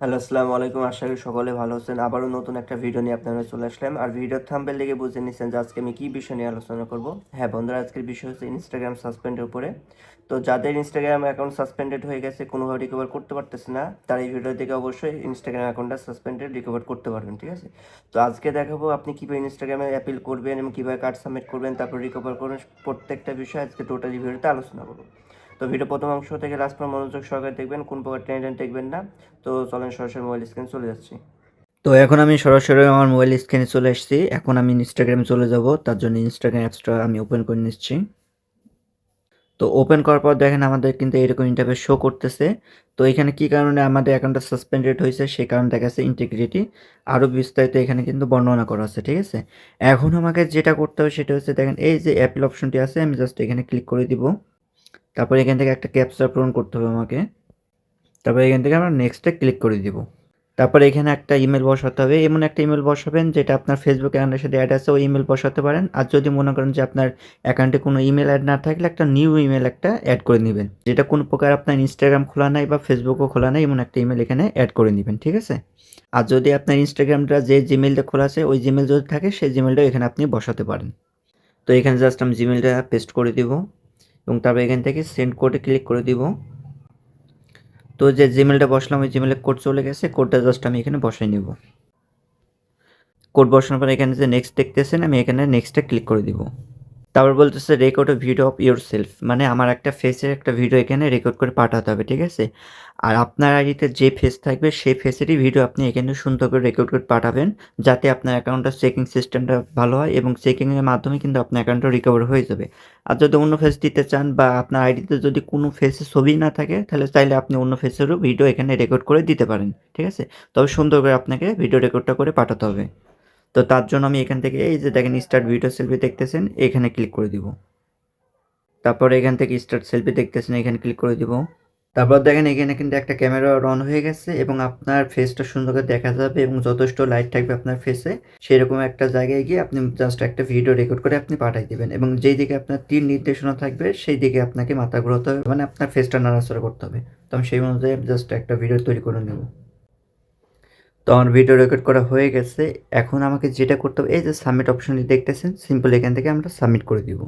Hello, আসসালামু আলাইকুম। আশা করি সকলে ভালো আছেন। আবারও নতুন একটা ভিডিও নিয়ে আপনারা চলে আসলাম। আর ভিডিওর থাম্বনেল দেখে বুঝে নিচ্ছেন যে আজকে আমি কী বিষয় নিয়ে আলোচনা করব। হ্যাঁ বন্ধুরা, আজকের বিষয় হচ্ছে ইনস্টাগ্রাম সাসপেন্ডের উপরে। তো যাদের ইনস্টাগ্রাম অ্যাকাউন্ট সাসপেন্ডেড হয়ে গেছে, কোনোভাবে রিকভার করতে পারতেছে না, তারা এই ভিডিও দেখে অবশ্যই ইনস্টাগ্রাম অ্যাকাউন্টটা সাসপেন্ডেড রিকভার করতে পারবেন, ঠিক আছে? তো আজকে দেখাবো আপনি কীভাবে ইনস্টাগ্রামে অ্যাপিল করবেন এবং কীভাবে কার্ড সাবমিট করবেন, তারপর রিকভার করবেন। প্রত্যেকটা বিষয় আজকে টোটালি ভিডিওতে আলোচনা করবো। তো ভিডিও প্রথম অংশ থেকে লাস্ট পর্যন্ত মনোযোগ সহকারে দেখবেন, কোন প্রকার টেনে দেখবেন না। তো চলেন সরাসরি মোবাইল স্ক্রিন চলে যাচ্ছি। তো এখন আমি সরাসরি আমার মোবাইল স্ক্রিনে চলে এসেছি। এখন আমি ইনস্টাগ্রামে চলে যাব। তার জন্য ইনস্টাগ্রাম অ্যাপসটা আমি ওপেন করে নিচ্ছি। তো ওপেন করার পর দেখেন আমাদের কিন্তু এরকম ইন্টারফেস শো করতেছে। তো এখানে কি কারণে আমাদের অ্যাকাউন্টটা সাসপেন্ডেড হয়েছে সেই কারণ দেখাচ্ছে ইন্টিগ্রিটি। আরও বিস্তারিত এখানে কিন্তু বর্ণনা করা আছে, ঠিক আছে? এখন আমাকে যেটা করতে হবে সেটা হচ্ছে দেখেন এই যে অ্যাপেল অপশনটি আছে, আমি জাস্ট এখানে ক্লিক করে দিব। তারপর এখান থেকে একটা ক্যাপচা পূরণ করতে হবে আমাকে। তারপর এখান থেকে আমরা নেক্সটে ক্লিক করে দিব। তারপরে এখানে একটা ইমেল বসাতে হবে। এমন একটা ইমেল বসাবেন যেটা আপনার ফেসবুক অ্যাকাউন্টের সাথে অ্যাড আছে, ওই ইমেল বসাতে পারেন। আর যদি মনে করেন যে আপনার অ্যাকাউন্টে কোনো ইমেল অ্যাড না থাকলে একটা নিউ ইমেল একটা অ্যাড করে নেবেন। যেটা কোনো প্রকার আপনার ইনস্টাগ্রাম খোলা নাই বা ফেসবুকও খোলা নাই, এমন একটা ইমেল এখানে অ্যাড করে নেবেন, ঠিক আছে? আর যদি আপনার ইনস্টাগ্রামটা যে জিমেইলটা খোলা আছে ওই জিমেইল যদি থাকে সেই জিমেইলটাও এখানে আপনি বসাতে পারেন। তো এখানে জাস্ট আমি জিমেইলটা পেস্ট করে দিব এবং তারপর এখান থেকে সেন্ড কোডে ক্লিক করে দিব। তো যে জিমেইলটা বসলাম ওই জিমেইলে কোড চলে গেছে, কোডটা জাস্ট আমি এখানে বসাই নেব। কোড বসানোর পর এখানে যে নেক্সট দেখতেছেন, আমি এখানে নেক্সটে ক্লিক করে দিব। তারপর বলতেছে record A video of yourself, মানে আমার একটা ফেসের একটা ভিডিও এখানে রেকর্ড করে পাঠাতে হবে, ঠিক আছে? আর আপনার আইডিতে যে ফেস থাকবে সেই ফেসেরই ভিডিও আপনি এখানে সুন্দর করে রেকর্ড করে পাঠাবেন, যাতে আপনার অ্যাকাউন্টটা চেকিং সিস্টেমটা ভালো হয় এবং চেকিংয়ের মাধ্যমে কিন্তু আপনার অ্যাকাউন্টটা রিকভার হয়ে যাবে। আর যদি অন্য ফেস দিতে চান বা আপনার আইডিতে যদি কোনো ফেসের ছবি না থাকে, তাহলে চাইলে আপনি অন্য ফেসেরও ভিডিও এখানে রেকর্ড করে দিতে পারেন, ঠিক আছে? তবে সুন্দর করে আপনাকে ভিডিও রেকর্ডটা করে পাঠাতে হবে। তো তার জন্য আমি এখান থেকে এই যে দেখেন স্টার্ট ভিডিও সেলফি দেখতেছেন, এখানে ক্লিক করে দিব। তারপরে এখান থেকে স্টার্ট সেলফি দেখতেছেন, এখানে ক্লিক করে দিব। তারপর দেখেন এখানে কিন্তু একটা ক্যামেরা অন হয়ে গেছে এবং আপনার ফেসটা সুন্দর করে দেখা যাবে এবং যথেষ্ট লাইট থাকবে আপনার ফেসে। সেরকম একটা জায়গায় গিয়ে আপনি জাস্ট একটা ভিডিও রেকর্ড করে আপনি পাঠিয়ে দিবেন এবং যেই দিকে আপনার তীর নির্দেশনা থাকবে সেই দিকে আপনাকে মাথা ঘোরাতে হবে, মানে আপনার ফেসটা নাড়াচাড়া করতে হবে। তো আমি সেই অনুযায়ী জাস্ট একটা ভিডিও তৈরি করে নেব। তো আমার ভিডিও রেকর্ড করা হয়ে গেছে। এখন আমাকে যেটা করতে হবে, এই যে সাবমিট অপশনটি দেখতেছেন, সিম্পল এখান থেকে আমরা সাবমিট করে দিব।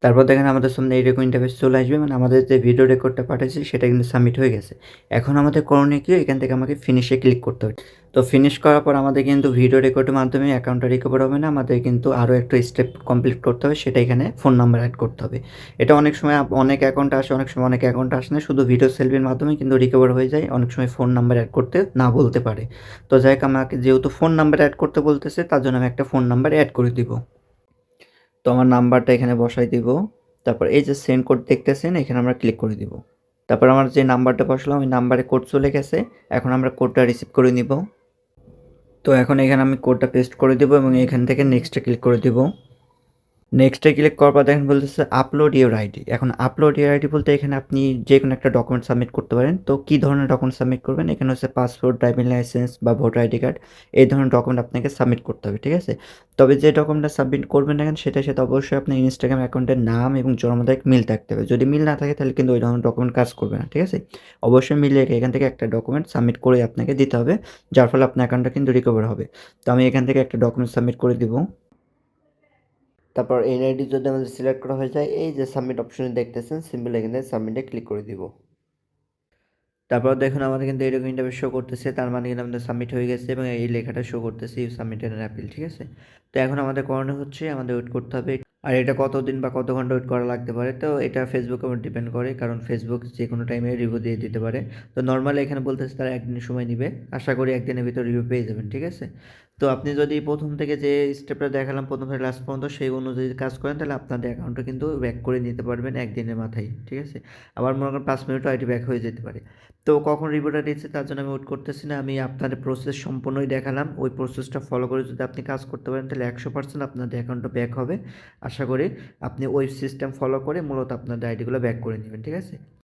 তারপর দেখেন আমাদের সামনে এইরকম ইন্টারফেস চলে আসবে, মানে আমাদের যে ভিডিও রেকর্ডটা পাঠাইছি সেটা কিন্তু সাবমিট হয়ে গেছে। এখন আমাদের করণীয় কি, এখান থেকে আমাকে ফিনিশে ক্লিক করতে হবে। তো ফিনিশ করার পর আমাদের কিন্তু ভিডিও রেকর্ডের মাধ্যমে অ্যাকাউন্টটা রিকভার হবে না, আমাদের কিন্তু আরও একটা স্টেপ কমপ্লিট করতে হবে, সেটা এখানে ফোন নাম্বার অ্যাড করতে হবে। এটা অনেক সময় অনেক অ্যাকাউন্ট আসে, অনেক সময় অনেক অ্যাকাউন্ট আসে না, শুধু ভিডিও সেলফির মাধ্যমে কিন্তু রিকভার হয়ে যায়, অনেক সময় ফোন নাম্বার অ্যাড করতে না বলতে পারে। তো যাই হোক, আমাকে যেহেতু ফোন নাম্বার অ্যাড করতে বলতেছে তার জন্য আমি একটা ফোন নাম্বার অ্যাড করে দিব। তো আমার নাম্বারটা এখানে বসাই দিব। তারপর এই যে সেন্ড কোড দেখতেছেন, এখানে আমরা ক্লিক করে দিব। তারপর আমার যে নাম্বারটা বসালাম ওই নাম্বারে কোড চলে গেছে। এখন আমরা কোডটা রিসিভ করে নিব। তো এখন এখানে আমি কোডটা পেস্ট করে দিব এবং এখান থেকে নেক্সটে ক্লিক করে দিব। নেক্সটে ক্লিক করার পর দেখেন বলতেছে আপলোড ইউর আইডি। এখন আপলোড ইউর আইডি বলতে এখানে আপনি যে কোনো একটা ডকুমেন্ট সাবমিট করতে পারেন। তো কী ধরনের ডকুমেন্ট সাবমিট করবেন, এখানে হচ্ছে পাসপোর্ট, ড্রাইভিং লাইসেন্স বা ভোটার আইডি কার্ড, এই ধরনের ডকুমেন্ট আপনাকে সাবমিট করতে হবে, ঠিক আছে? তবে যে ডকুমেন্টটা সাবমিট করবেন না কেন সেটার সাথে অবশ্যই আপনার ইনস্টাগ্রাম অ্যাকাউন্টের নাম এবং জন্ম তারিখ মিল থাকতে হবে। যদি মিল না থাকে তাহলে কিন্তু ওই ধরনের ডকুমেন্ট কাজ করবে না, ঠিক আছে? অবশ্যই মিলিয়ে রেখে এখান থেকে একটা ডকুমেন্ট সাবমিট করে আপনাকে দিতে হবে, যার ফলে আপনার অ্যাকাউন্টটা কিন্তু রিকভার হবে। তো আমি এখান থেকে একটা ডকুমেন্ট সাবমিট করে দিব। তারপর এনআইডি যদি আমাদের সিলেক্ট করা হয়ে যায়, এই যে সাবমিট অপশনে দেখতেছেন, সিম্পল এখানে সাবমিটে ক্লিক করে দিব। তারপর দেখুন আমাদের কিন্তু এরকম ইন্টারফেস শো করতেছে, তার মানে কিন্তু আমাদের সাবমিট হয়ে গেছে এবং এই লেখাটা শো করতেছে ইউ সাবমিটেড অ্যান অ্যাপিল, ঠিক আছে? তো এখন আমাদের করণীয় হচ্ছে আমাদের ওয়েট করতে হবে। আর এটা কতদিন বা কত ঘন্টা ওয়েট করা লাগতে পারে, তো এটা ফেসবুকের উপর ডিপেন্ড করে, কারণ ফেসবুক যে কোনো টাইমে রিভিউ দিয়ে দিতে পারে। তো নর্মালি এখানে বলতেছে তারা একদিন সময় নিবে, আশা করি একদিনের ভিতর রিভিউ পেয়ে যাবেন, ঠিক আছে? তো আপনি যদি প্রথম থেকে যে স্টেপটা দেখালাম প্রথম থেকে লাস্ট পর্যন্ত সেই অনুযায়ী কাজ করেন, তাহলে আপনাদের অ্যাকাউন্টটা কিন্তু ব্যাক করে নিতে পারবেন একদিনের মাথায়, ঠিক আছে? আবার মনে করেন 5 মিনিটও আইডি ব্যাক হয়ে যেতে পারে। তো কখন রিভিউটা দিচ্ছে তার জন্য আমি ওয়েট করতেছি না, আমি আপনাদের প্রসেস সম্পূর্ণই দেখালাম। ওই প্রসেসটা ফলো করে যদি আপনি কাজ করতে পারেন তাহলে 100% আপনাদের অ্যাকাউন্টটা ব্যাক হবে। আশা করি আপনি ওই সিস্টেম ফলো করে মূলত আপনাদের আইডিগুলো ব্যাক করে নেবেন, ঠিক আছে?